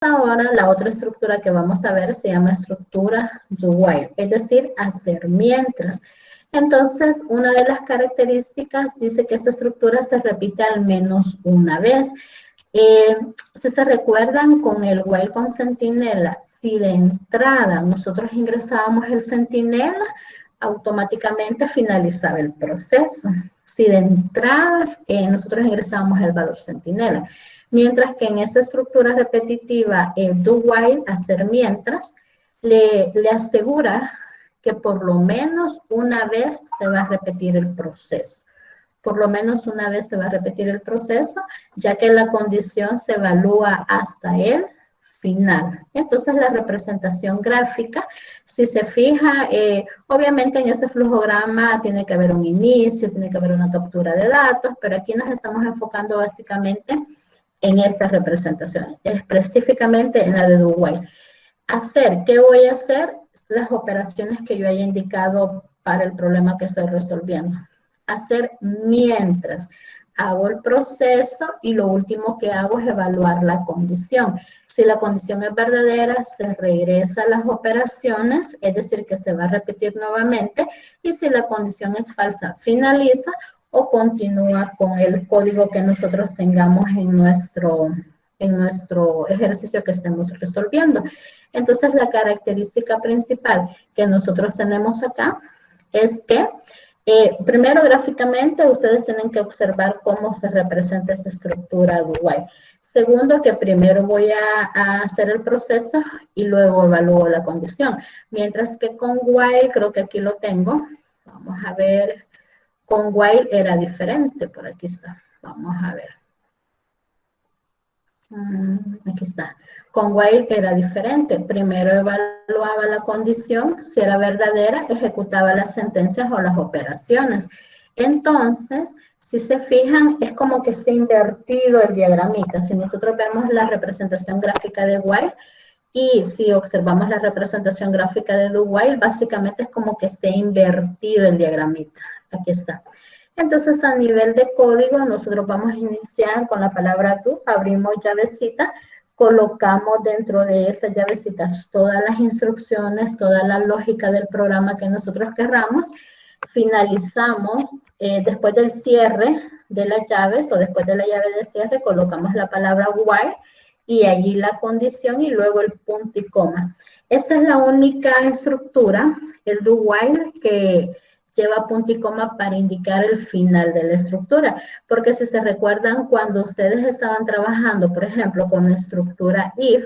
ahora la otra estructura que vamos a ver se llama estructura do while, es decir, hacer mientras. Entonces, una de las características dice que esta estructura se repite al menos una vez. Si se recuerdan con el while con centinela, si de entrada nosotros ingresábamos el centinela, automáticamente finalizaba el proceso. Si de entrada nosotros ingresábamos el valor centinela. Mientras que en esta estructura repetitiva, el do while, hacer mientras, le asegura que por lo menos una vez se va a repetir el proceso. Por lo menos una vez se va a repetir el proceso, ya que la condición se evalúa hasta el final. Entonces, la representación gráfica, si se fija, obviamente en ese flujograma tiene que haber un inicio, tiene que haber una captura de datos, pero aquí nos estamos enfocando básicamente en esta representación, específicamente en la de do while. ¿Qué voy a hacer? Las operaciones que yo haya indicado para el problema que estoy resolviendo. Hacer mientras hago el proceso y lo último que hago es evaluar la condición. Si la condición es verdadera, se regresa a las operaciones, es decir, que se va a repetir nuevamente, y si la condición es falsa, finaliza o continúa con el código que nosotros tengamos en nuestro ejercicio que estemos resolviendo. Entonces, la característica principal que nosotros tenemos acá es que primero, gráficamente, ustedes tienen que observar cómo se representa esta estructura do while. Segundo, que primero voy a hacer el proceso y luego evalúo la condición. Mientras que con while, creo que aquí lo tengo. Vamos a ver, con while era diferente, por aquí está. Vamos a ver. Aquí está. Con while era diferente. Primero evaluaba la condición, si era verdadera, ejecutaba las sentencias o las operaciones. Entonces, si se fijan, es como que está invertido el diagramita. Si nosotros vemos la representación gráfica de while y si observamos la representación gráfica de do while, básicamente es como que esté invertido el diagramita. Aquí está. Entonces, a nivel de código, nosotros vamos a iniciar con la palabra do, abrimos llavecita, colocamos dentro de esas llavecitas todas las instrucciones, toda la lógica del programa que nosotros querramos, finalizamos, después del cierre de las llaves o después de la llave de cierre, colocamos la palabra while y allí la condición y luego el punto y coma. Esa es la única estructura, el do while, que lleva punto y coma para indicar el final de la estructura, porque si se recuerdan cuando ustedes estaban trabajando, por ejemplo, con la estructura if,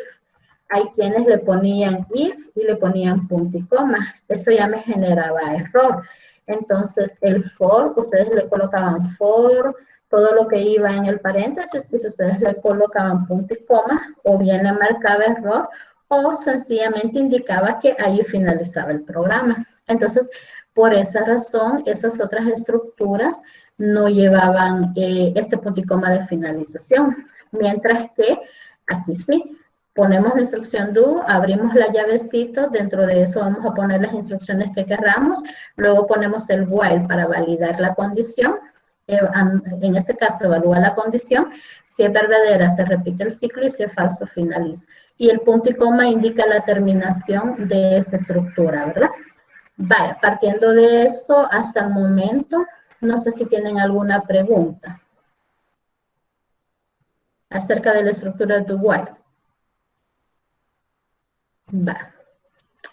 hay quienes le ponían if y le ponían punto y coma, eso ya me generaba error. Entonces, el for, ustedes le colocaban for, todo lo que iba en el paréntesis, pues ustedes le colocaban punto y coma, o bien le marcaba error, o sencillamente indicaba que ahí finalizaba el programa. Entonces, por esa razón, esas otras estructuras no llevaban este punto y coma de finalización. Mientras que aquí sí, ponemos la instrucción do, abrimos la llavecita, dentro de eso vamos a poner las instrucciones que querramos, luego ponemos el while para validar la condición, en este caso evalúa la condición, si es verdadera se repite el ciclo y si es falso finaliza. Y el punto y coma indica la terminación de esta estructura, ¿verdad? Vaya, partiendo de eso, hasta el momento, no sé si tienen alguna pregunta acerca de la estructura de do while. Va.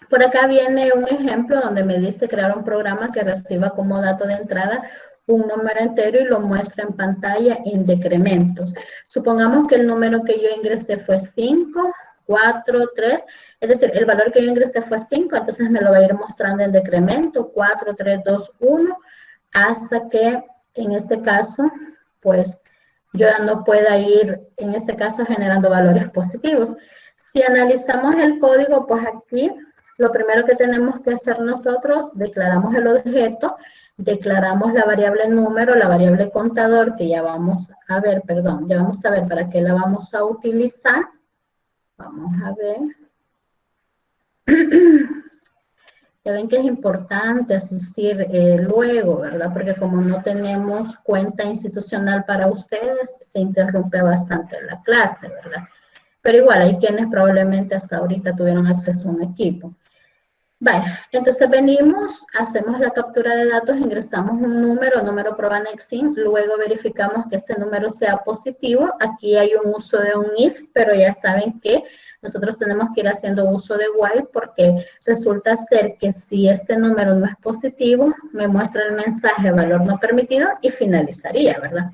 Por acá viene un ejemplo donde me dice crear un programa que reciba como dato de entrada un número entero y lo muestra en pantalla en decrementos. Supongamos que el número que yo ingresé fue 5, 4, 3, es decir, el valor que yo ingresé fue 5, entonces me lo va a ir mostrando en decremento, 4, 3, 2, 1, hasta que en este caso, pues yo ya no pueda ir, en este caso, generando valores positivos. Si analizamos el código, pues aquí lo primero que tenemos que hacer nosotros, declaramos el objeto, declaramos la variable número, la variable contador, que ya vamos a ver, perdón, ya vamos a ver para qué la vamos a utilizar. Vamos a ver. Ya ven que es importante asistir luego, ¿verdad? Porque como no tenemos cuenta institucional para ustedes, se interrumpe bastante la clase, ¿verdad? pero igual hay quienes probablemente hasta ahorita tuvieron acceso a un equipo. Vaya, entonces venimos, hacemos la captura de datos, ingresamos un número probanexin, luego verificamos que ese número sea positivo. Aquí hay un uso de un if, pero ya saben que nosotros tenemos que ir haciendo uso de while porque resulta ser que si este número no es positivo, me muestra el mensaje valor no permitido y finalizaría, ¿verdad?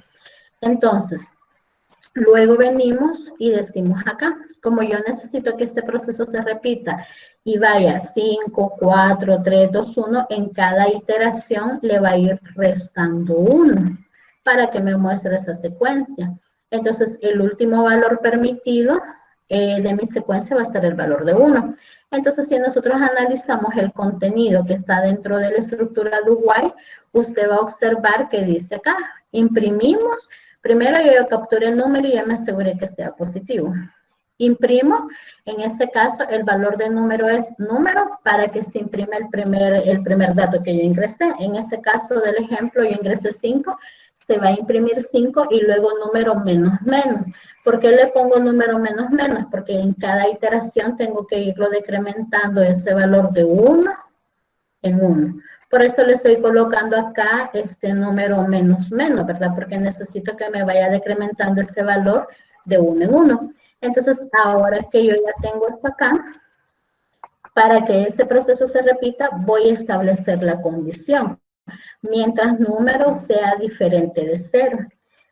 Entonces, luego venimos y decimos acá, como yo necesito que este proceso se repita y vaya 5, 4, 3, 2, 1, en cada iteración le va a ir restando 1 para que me muestre esa secuencia. Entonces, el último valor permitido de mi secuencia va a ser el valor de 1. Entonces, si nosotros analizamos el contenido que está dentro de la estructura do while, usted va a observar que dice acá, imprimimos. Primero yo capturé el número y ya me aseguré que sea positivo. Imprimo, en este caso el valor del número es número para que se imprima el primer dato que yo ingresé. En ese caso del ejemplo yo ingresé 5, se va a imprimir 5 y luego número menos menos. ¿Por qué le pongo número menos menos? Porque en cada iteración tengo que irlo decrementando ese valor de 1 en 1. Por eso le estoy colocando acá este número menos menos, ¿verdad? Porque necesito que me vaya decrementando ese valor de 1 en 1. Entonces, ahora que yo ya tengo esto acá, para que este proceso se repita, voy a establecer la condición. Mientras número sea diferente de 0.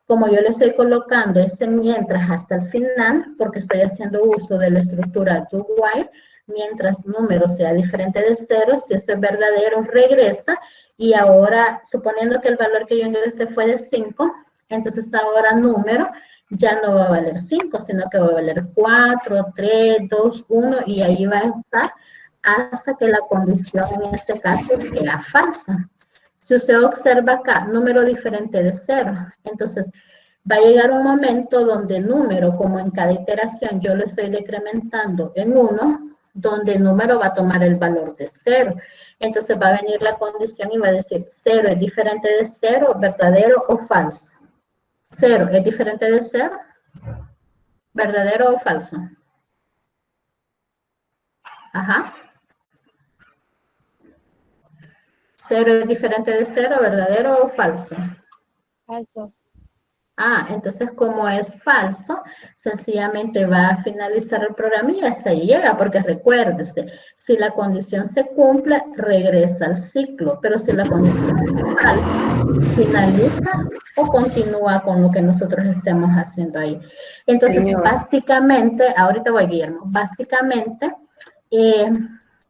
Como yo le estoy colocando ese mientras hasta el final, porque estoy haciendo uso de la estructura do while, mientras número sea diferente de 0, si eso es verdadero, regresa, y ahora, suponiendo que el valor que yo ingresé fue de 5, entonces ahora número ya no va a valer 5, sino que va a valer 4, 3, 2, 1, y ahí va a estar hasta que la condición en este caso sea falsa. Si usted observa acá, número diferente de 0, entonces va a llegar un momento donde número, como en cada iteración, yo lo estoy decrementando en 1, donde número va a tomar el valor de 0. Entonces va a venir la condición y va a decir, 0 es diferente de 0, verdadero o falso. 0 es diferente de 0, verdadero o falso. Ajá. 0 es diferente de 0, verdadero o falso. Falso. Ah, entonces como es falso, sencillamente va a finalizar el programa y hasta ahí llega, porque recuérdese, si la condición se cumple, regresa al ciclo, pero si la condición es falsa, finaliza o continúa con lo que nosotros estemos haciendo ahí. Entonces, Señor. básicamente, ahorita voy, Guillermo, básicamente,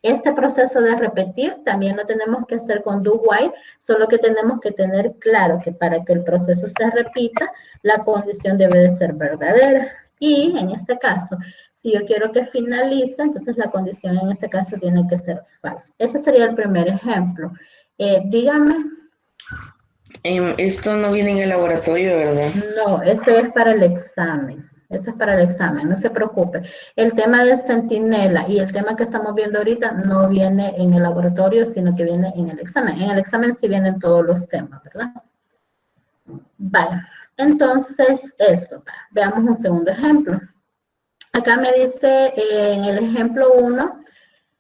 este proceso de repetir también lo tenemos que hacer con do while, solo que tenemos que tener claro que para que el proceso se repita, la condición debe de ser verdadera. Y en este caso, si yo quiero que finalice, entonces la condición en este caso tiene que ser falsa. Ese sería el primer ejemplo. Dígame. Esto no viene en el laboratorio, ¿verdad? No, eso es para el examen. Eso es para el examen, no se preocupe. El tema de Centinela y el tema que estamos viendo ahorita no viene en el laboratorio, sino que viene en el examen. En el examen sí vienen todos los temas, ¿verdad? Vale, entonces eso, veamos un segundo ejemplo. Acá me dice en el ejemplo 1,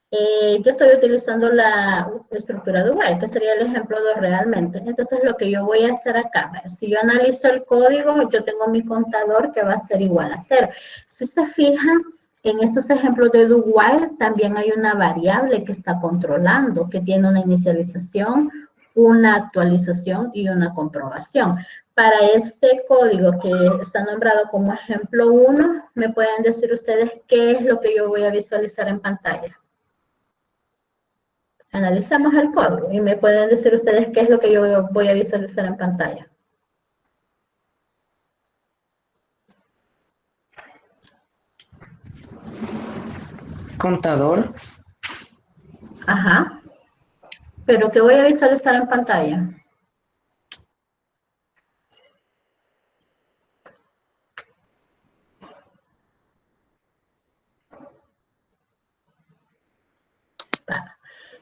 yo estoy utilizando la estructura de while, que sería el ejemplo 2 realmente. Entonces, lo que yo voy a hacer acá, si yo analizo el código, yo tengo mi contador que va a ser igual a 0. Si se fijan, en estos ejemplos de do while también hay una variable que está controlando, que tiene una inicialización, una actualización y una comprobación. Para este código que está nombrado como ejemplo 1, ¿me pueden decir ustedes qué es lo que yo voy a visualizar en pantalla? Analizamos el código y me pueden decir ustedes qué es lo que yo voy a visualizar en pantalla. Contador. Ajá. ¿Pero qué voy a visualizar en pantalla?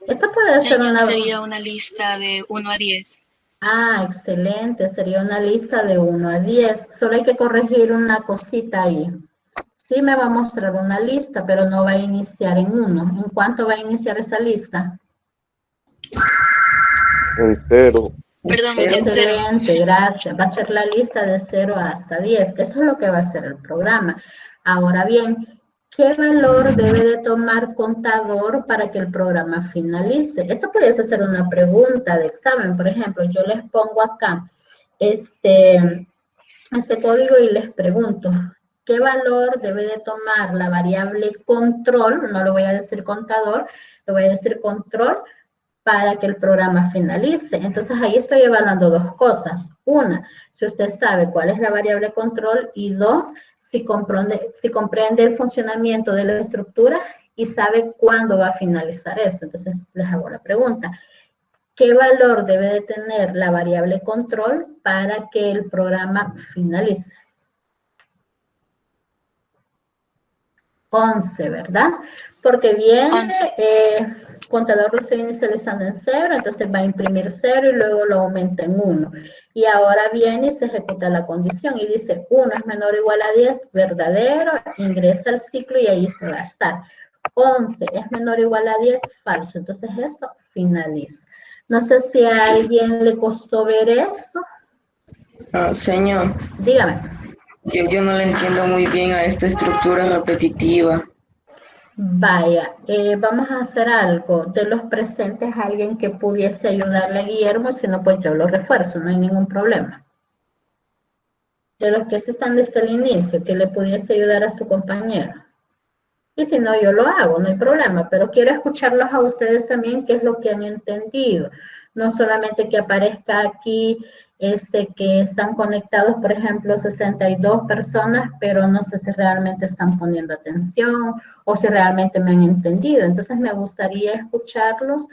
Esto puede ser Señor, una... sería una lista de 1 a 10. Ah, excelente. Sería una lista de 1 a 10. Solo hay que corregir una cosita ahí. Sí me va a mostrar una lista, pero no va a iniciar en 1. ¿En cuánto va a iniciar esa lista? En 0. Perdón, en 0. Excelente, gracias. Va a ser la lista de 0 hasta 10. Eso es lo que va a hacer el programa. Ahora bien, ¿qué valor debe de tomar contador para que el programa finalice? Esto pudiese ser una pregunta de examen. Por ejemplo, yo les pongo acá este código y les pregunto, ¿qué valor debe de tomar la variable control? No lo voy a decir contador, lo voy a decir control para que el programa finalice. Entonces ahí estoy evaluando dos cosas. Una, si usted sabe cuál es la variable control, y dos, si comprende el funcionamiento de la estructura y sabe cuándo va a finalizar eso. Entonces les hago la pregunta. ¿Qué valor debe de tener la variable control para que el programa finalice? 11, ¿verdad? Porque viene, contador lo estoy inicializando en 0, entonces va a imprimir 0 y luego lo aumenta en 1. Y ahora viene y se ejecuta la condición y dice 1 es menor o igual a 10, verdadero, ingresa al ciclo y ahí se va a estar. 11 es menor o igual a 10, falso. Entonces eso finaliza. No sé si a alguien le costó ver eso. Señor, Dígame. yo no le entiendo muy bien a esta estructura repetitiva. Vaya, vamos a hacer algo. De los presentes, alguien que pudiese ayudarle a Guillermo, si no, pues yo lo refuerzo, no hay ningún problema. De los que se están desde el inicio, que le pudiese ayudar a su compañero. Y si no, yo lo hago, no hay problema, pero quiero escucharlos a ustedes también, qué es lo que han entendido. No solamente que aparezca aquí que están conectados, por ejemplo, 62 personas, pero no sé si realmente están poniendo atención o si realmente me han entendido. Entonces me gustaría escucharlos,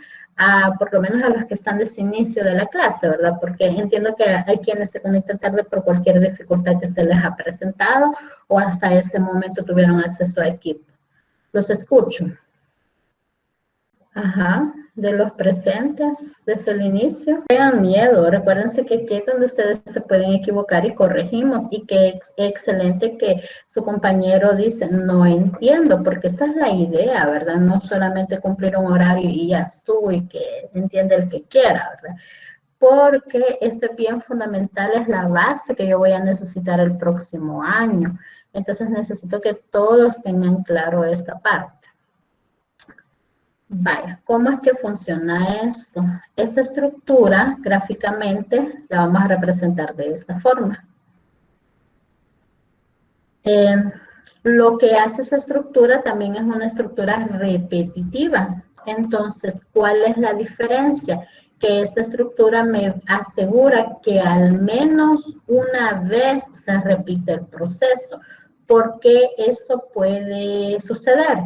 por lo menos a los que están desde el inicio de la clase, ¿verdad? Porque entiendo que hay quienes se conectan tarde por cualquier dificultad que se les ha presentado o hasta ese momento tuvieron acceso a equipo. Los escucho. Ajá, de los presentes desde el inicio. No tengan miedo, recuérdense que aquí es donde ustedes se pueden equivocar y corregimos, y que excelente que su compañero dice, no entiendo, porque esa es la idea, ¿verdad? No solamente cumplir un horario y ya estuvo y que entiende el que quiera, ¿verdad? Porque este bien fundamental es la base que yo voy a necesitar el próximo año. Entonces necesito que todos tengan claro esta parte. Vaya, ¿cómo es que funciona esto? Esta estructura, gráficamente, la vamos a representar de esta forma. Lo que hace esa estructura también es una estructura repetitiva. Entonces, ¿cuál es la diferencia? Que esta estructura me asegura que al menos una vez se repite el proceso. ¿Por qué eso puede suceder?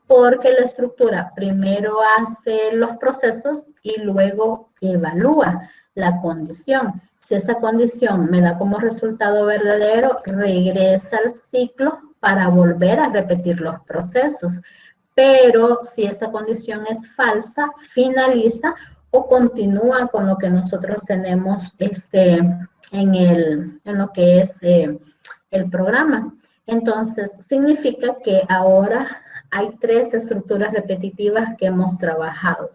Porque la estructura primero hace los procesos y luego evalúa la condición. Si esa condición me da como resultado verdadero, regresa al ciclo para volver a repetir los procesos. Pero si esa condición es falsa, finaliza o continúa con lo que nosotros tenemos en lo que es el programa. Entonces, significa que ahora hay 3 estructuras repetitivas que hemos trabajado.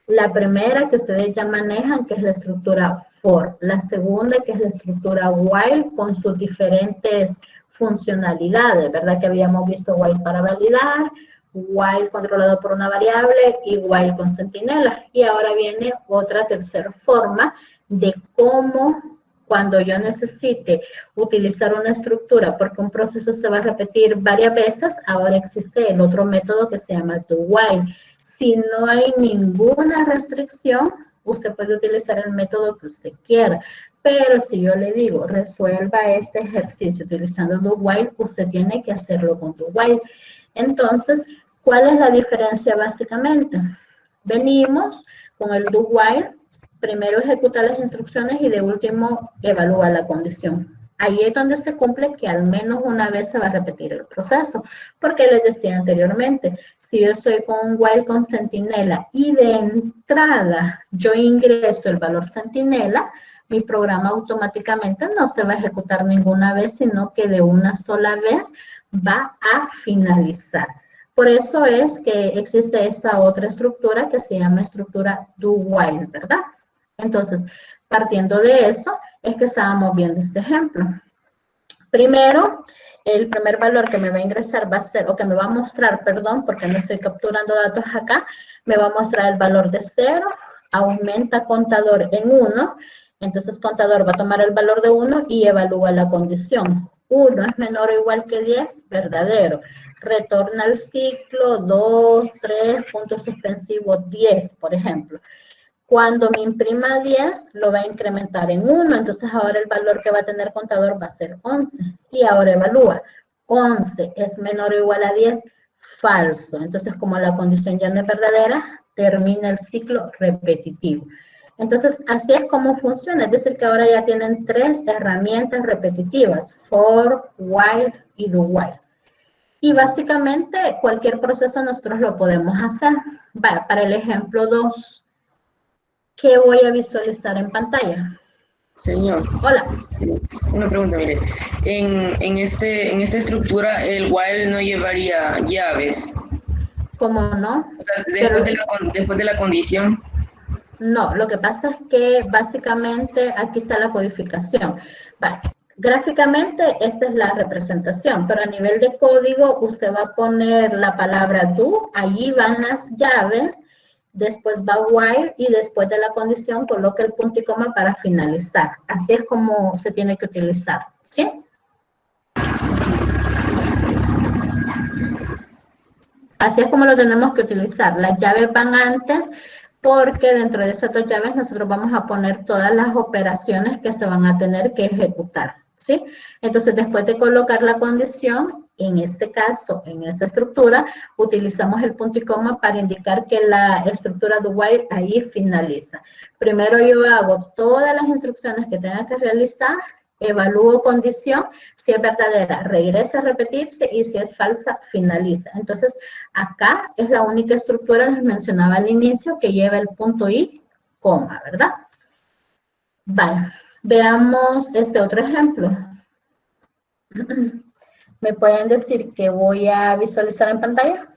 La primera que ustedes ya manejan, que es la estructura for. La segunda, que es la estructura while, con sus diferentes funcionalidades, ¿verdad? Que habíamos visto while para validar, while controlado por una variable y while con centinela. Y ahora viene otra tercera forma de cómo, cuando yo necesite utilizar una estructura porque un proceso se va a repetir varias veces, ahora existe el otro método que se llama do while. Si no hay ninguna restricción, usted puede utilizar el método que usted quiera. Pero si yo le digo, resuelva este ejercicio utilizando do while, usted tiene que hacerlo con do while. Entonces, ¿cuál es la diferencia básicamente? Venimos con el do while, primero ejecuta las instrucciones y de último evalúa la condición. Ahí es donde se cumple que al menos una vez se va a repetir el proceso. Porque les decía anteriormente, si yo estoy con un while con centinela y de entrada yo ingreso el valor centinela, mi programa automáticamente no se va a ejecutar ninguna vez, sino que de una sola vez va a finalizar. Por eso es que existe esa otra estructura que se llama estructura do while, ¿verdad? Entonces, partiendo de eso, es que estábamos viendo este ejemplo. Primero, el primer valor que me va a ingresar va a ser, o que me va a mostrar, perdón, porque no estoy capturando datos acá, me va a mostrar el valor de 0, aumenta contador en 1, entonces contador va a tomar el valor de 1 y evalúa la condición. 1 es menor o igual que 10, verdadero. Retorna al ciclo, 2, 3, punto suspensivo 10, por ejemplo. Cuando me imprima 10, lo va a incrementar en 1, entonces ahora el valor que va a tener contador va a ser 11. Y ahora evalúa, 11 es menor o igual a 10, falso. Entonces, como la condición ya no es verdadera, termina el ciclo repetitivo. Entonces, así es como funciona, es decir, que ahora ya tienen 3 herramientas repetitivas, for, while y do while. Y básicamente cualquier proceso nosotros lo podemos hacer. Para el ejemplo 2, ¿qué voy a visualizar en pantalla? Señor. Hola. Una pregunta, mire. En esta estructura, el while no llevaría llaves. ¿Cómo no? O sea, Pero después de la condición. no, lo que pasa es que básicamente aquí está la codificación. Gráficamente esta es la representación, pero a nivel de código usted va a poner la palabra do, allí van las llaves, después va while y después de la condición coloca el punto y coma para finalizar. Así es como se tiene que utilizar, ¿sí? Así es como lo tenemos que utilizar. Las llaves van antes porque dentro de esas 2 llaves nosotros vamos a poner todas las operaciones que se van a tener que ejecutar, ¿sí? Entonces, después de colocar la condición, en este caso, en esta estructura, utilizamos el punto y coma para indicar que la estructura do while ahí finaliza. Primero yo hago todas las instrucciones que tenga que realizar, evalúo condición, si es verdadera, regresa a repetirse y si es falsa, finaliza. Entonces, acá es la única estructura, les mencionaba al inicio, que lleva el punto y coma, ¿verdad? Vale, veamos este otro ejemplo. ¿Me pueden decir qué voy a visualizar en pantalla?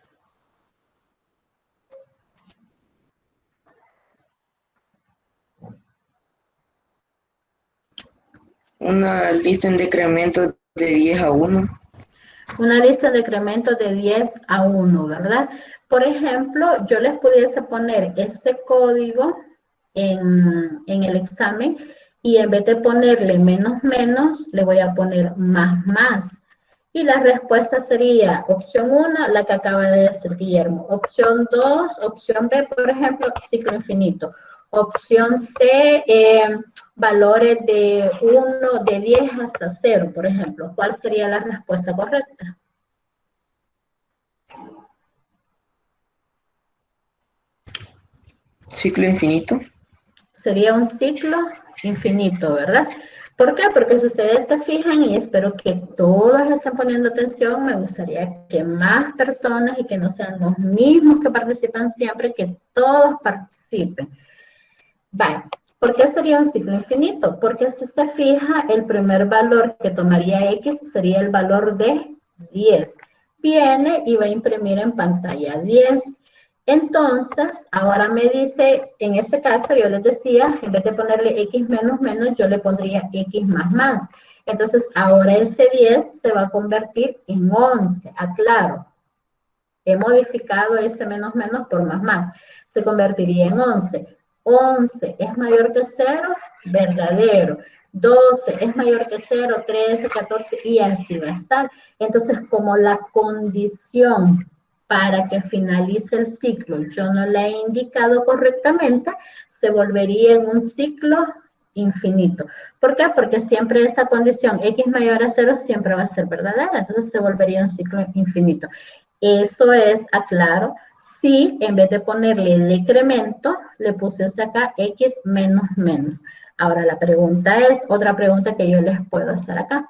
Una lista en decremento de 10 a 1. Una lista de decremento de 10 a 1, ¿verdad? Por ejemplo, yo les pudiese poner este código en el examen y en vez de ponerle menos menos, le voy a poner más más. Y la respuesta sería opción 1, la que acaba de decir Guillermo. Opción 2, opción B, por ejemplo, ciclo infinito. Opción C, valores de 1, de 10 hasta 0, por ejemplo. ¿Cuál sería la respuesta correcta? Ciclo infinito. Sería un ciclo infinito, ¿verdad? ¿Por qué? Porque si ustedes se fijan, y espero que todos estén poniendo atención, me gustaría que más personas y que no sean los mismos que participan siempre, que todos participen. Vale, ¿por qué sería un ciclo infinito? Porque si se fija, el primer valor que tomaría X sería el valor de 10. Viene y va a imprimir en pantalla 10. Entonces, ahora me dice, en este caso yo les decía, en vez de ponerle X menos menos, yo le pondría X más más. Entonces, ahora ese 10 se va a convertir en 11, aclaro. He modificado ese menos menos por más más. Se convertiría en 11. 11 es mayor que 0, verdadero. 12 es mayor que 0, 13, 14 y así va a estar. Entonces, como la condición para que finalice el ciclo yo no la he indicado correctamente, se volvería en un ciclo infinito. ¿Por qué? Porque siempre esa condición X mayor a 0 siempre va a ser verdadera, entonces se volvería un ciclo infinito. Eso es, aclaro, si en vez de ponerle decremento, le pusiese acá X menos menos. Ahora la pregunta es, otra pregunta que yo les puedo hacer acá.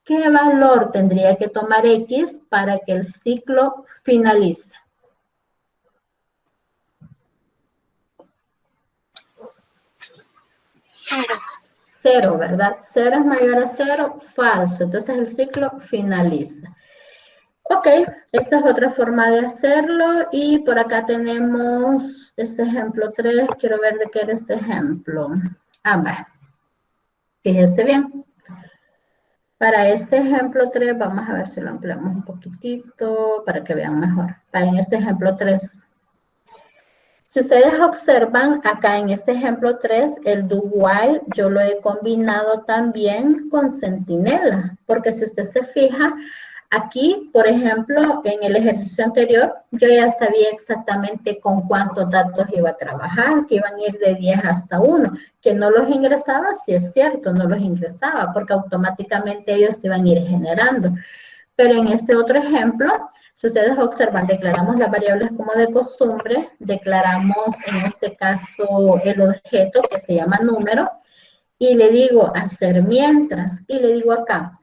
¿Qué valor tendría que tomar X para que el ciclo finalice? 0. 0, ¿verdad? 0 es mayor a 0, falso. Entonces el ciclo finaliza. Ok, esta es otra forma de hacerlo y por acá tenemos este ejemplo 3. Quiero ver de qué era este ejemplo. Va. Fíjese bien. Para este ejemplo 3, vamos a ver si lo ampliamos un poquitito para que vean mejor. En este ejemplo 3. Si ustedes observan acá en este ejemplo 3, el do while yo lo he combinado también con centinela, porque si usted se fija, aquí, por ejemplo, en el ejercicio anterior, yo ya sabía exactamente con cuántos datos iba a trabajar, que iban a ir de 10 hasta 1, que no los ingresaba, sí es cierto, no los ingresaba, porque automáticamente ellos se iban a ir generando. Pero en este otro ejemplo, si ustedes observan, declaramos las variables como de costumbre, declaramos en este caso el objeto que se llama número, y le digo hacer mientras, y le digo acá,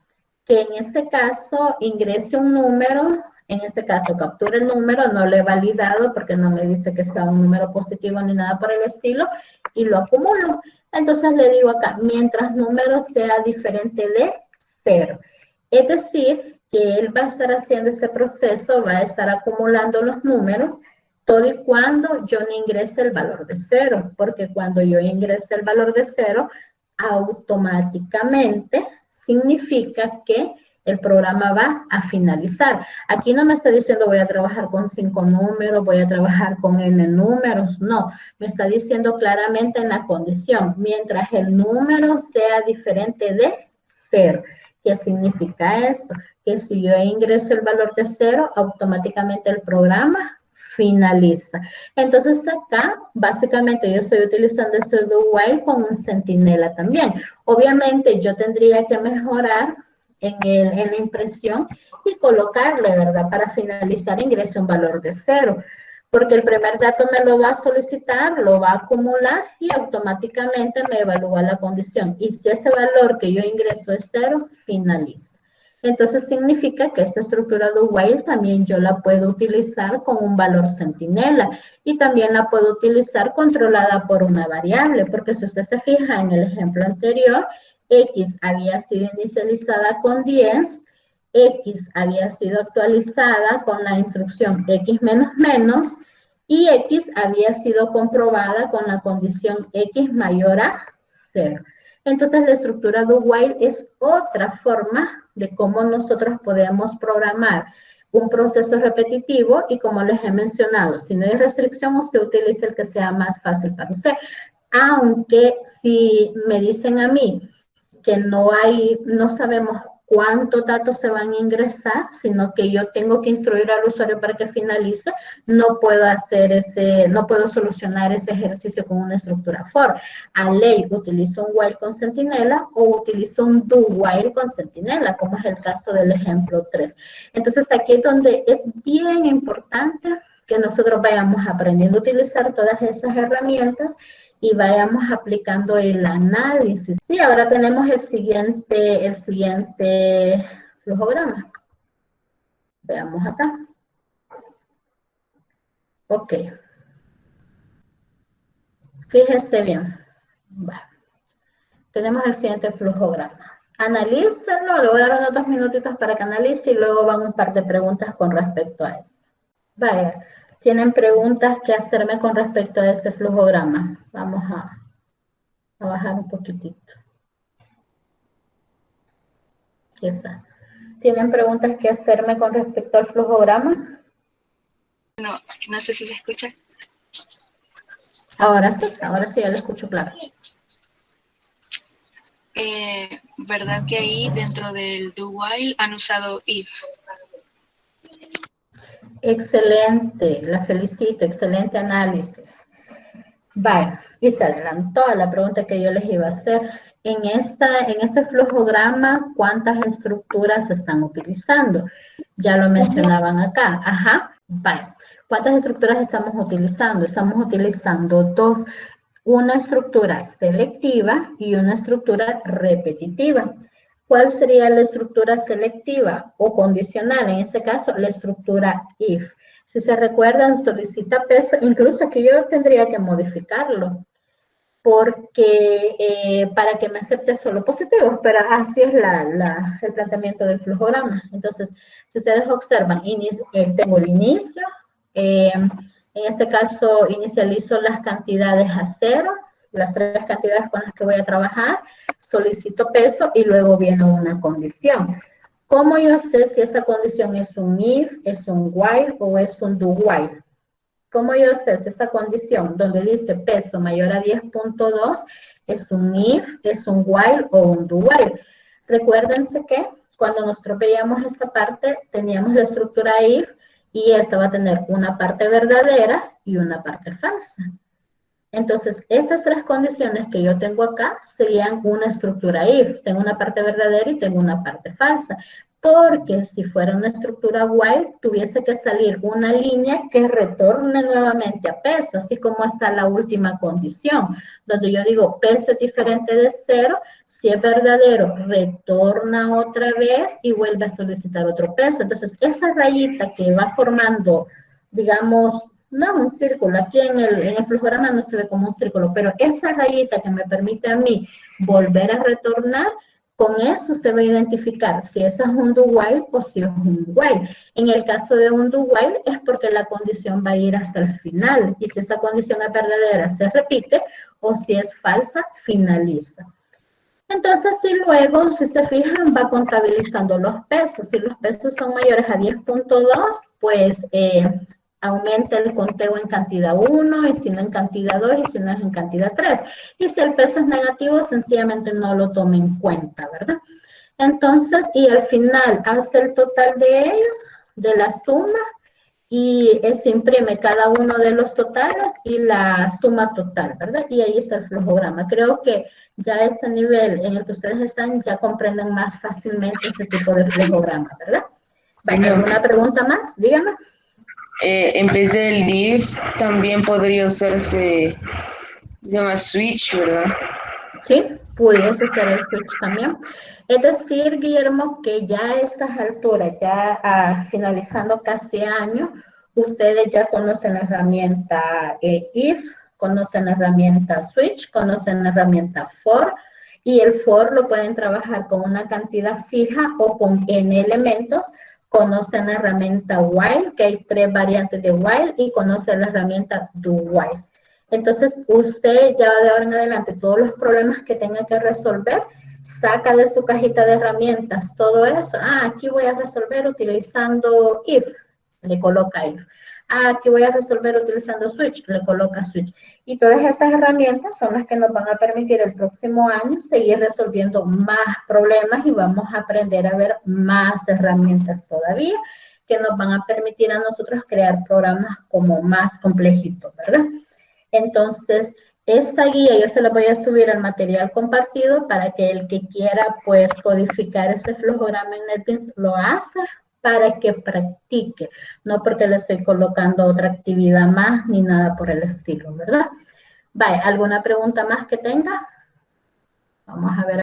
que en este caso ingrese un número, en este caso capture el número, no lo he validado porque no me dice que sea un número positivo ni nada por el estilo, y lo acumulo. Entonces le digo acá, mientras número sea diferente de 0. Es decir, que él va a estar haciendo ese proceso, va a estar acumulando los números, todo y cuando yo no ingrese el valor de 0, porque cuando yo ingrese el valor de 0, automáticamente significa que el programa va a finalizar. Aquí no me está diciendo voy a trabajar con 5 números, voy a trabajar con n números, no. Me está diciendo claramente en la condición, mientras el número sea diferente de 0. ¿Qué significa eso? Que si yo ingreso el valor de 0, automáticamente el programa finaliza. Entonces acá, básicamente yo estoy utilizando este do while con un centinela también. Obviamente yo tendría que mejorar en la impresión y colocarle, ¿verdad? Para finalizar ingreso un valor de 0. Porque el primer dato me lo va a solicitar, lo va a acumular y automáticamente me evalúa la condición. Y si ese valor que yo ingreso es 0, finaliza. Entonces significa que esta estructura do while también yo la puedo utilizar con un valor centinela y también la puedo utilizar controlada por una variable, porque si usted se fija en el ejemplo anterior, X había sido inicializada con 10, X había sido actualizada con la instrucción X menos menos y X había sido comprobada con la condición X mayor a 0. Entonces la estructura do while es otra forma de cómo nosotros podemos programar un proceso repetitivo y como les he mencionado, si no hay restricción, usted utiliza el que sea más fácil para usted. Aunque si me dicen a mí que no sabemos cuántos datos se van a ingresar, sino que yo tengo que instruir al usuario para que finalice, no puedo solucionar ese ejercicio con una estructura for. A ley utilizo un while con centinela o utilizo un do while con centinela, como es el caso del ejemplo 3. Entonces aquí es donde es bien importante que nosotros vayamos aprendiendo a utilizar todas esas herramientas y vayamos aplicando el análisis. Y ahora tenemos el siguiente flujograma. Veamos acá. Ok. Fíjese bien. Bueno, tenemos el siguiente flujograma. Analícenlo, le voy a dar unos 2 minutitos para que analice y luego van un par de preguntas con respecto a eso. Vaya, ¿tienen preguntas que hacerme con respecto a este flujograma? Vamos a bajar un poquitito. Esa. ¿Tienen preguntas que hacerme con respecto al flujograma? No sé si se escucha. Ahora sí, ya lo escucho claro. ¿Verdad que ahí dentro del do while han usado if? Excelente, la felicito, excelente análisis. Vale, y se adelantó a la pregunta que yo les iba a hacer. En este flujograma, ¿cuántas estructuras se están utilizando? Ya lo mencionaban acá. Ajá, vale. ¿Cuántas estructuras estamos utilizando? Estamos utilizando 2. Una estructura selectiva y una estructura repetitiva. ¿Cuál sería la estructura selectiva o condicional? En este caso, la estructura if. Si se recuerdan, solicita peso, incluso aquí yo tendría que modificarlo, porque para que me acepte solo positivos, pero así es el planteamiento del flujograma. Entonces, si ustedes observan, tengo el inicio, en este caso inicializo las cantidades a 0, las 3 cantidades con las que voy a trabajar, solicito peso y luego viene una condición. ¿Cómo yo sé si esa condición es un if, es un while o es un do while? ¿Cómo yo sé si esa condición donde dice peso mayor a 10.2 es un if, es un while o un do while? Recuérdense que cuando nosotros veíamos esta parte teníamos la estructura if y esta va a tener una parte verdadera y una parte falsa. Entonces, esas 3 condiciones que yo tengo acá serían una estructura if. Tengo una parte verdadera y tengo una parte falsa. Porque si fuera una estructura while, tuviese que salir una línea que retorne nuevamente a peso, así como está la última condición, donde yo digo peso es diferente de 0, si es verdadero, retorna otra vez y vuelve a solicitar otro peso. Entonces, esa rayita que va formando, digamos, no un círculo, aquí en el flujograma no se ve como un círculo, pero esa rayita que me permite a mí volver a retornar, con eso se va a identificar si eso es un do while o si es un while. En el caso de un do while es porque la condición va a ir hasta el final, y si esa condición es verdadera se repite, o si es falsa, finaliza. Entonces, si luego, si se fijan, va contabilizando los pesos. Si los pesos son mayores a 10.2, pues aumenta el conteo en cantidad 1, y si no en cantidad 2, y si no es en cantidad 3. Y si el peso es negativo, sencillamente no lo tome en cuenta, ¿verdad? Entonces, y al final hace el total de ellos, de la suma, y se imprime cada uno de los totales y la suma total, ¿verdad? Y ahí está el flujograma. Creo que ya a este nivel en el que ustedes están, ya comprenden más fácilmente este tipo de flujograma, ¿verdad? ¿Alguna pregunta más? Dígame. En vez del if, también podría usarse, se llama switch, ¿verdad? Sí, pudiese ser el switch también. Es decir, Guillermo, que ya a estas alturas, ya finalizando casi año, ustedes ya conocen la herramienta if, conocen la herramienta switch, conocen la herramienta for, y el for lo pueden trabajar con una cantidad fija o con n elementos. Conocen la herramienta while, que hay 3 variantes de while, y conocen la herramienta do while. Entonces, usted ya de ahora en adelante, todos los problemas que tenga que resolver, saca de su cajita de herramientas todo eso. Aquí voy a resolver utilizando if, le coloca if. Aquí voy a resolver utilizando switch, le coloca switch. Y todas esas herramientas son las que nos van a permitir el próximo año seguir resolviendo más problemas, y vamos a aprender a ver más herramientas todavía que nos van a permitir a nosotros crear programas como más complejitos, ¿verdad? Entonces, esta guía yo se la voy a subir al material compartido para que el que quiera, pues, codificar ese flujograma en NetBeans lo hace para que practique, no porque le estoy colocando otra actividad más ni nada por el estilo, ¿verdad? Vale, ¿alguna pregunta más que tenga? Vamos a ver.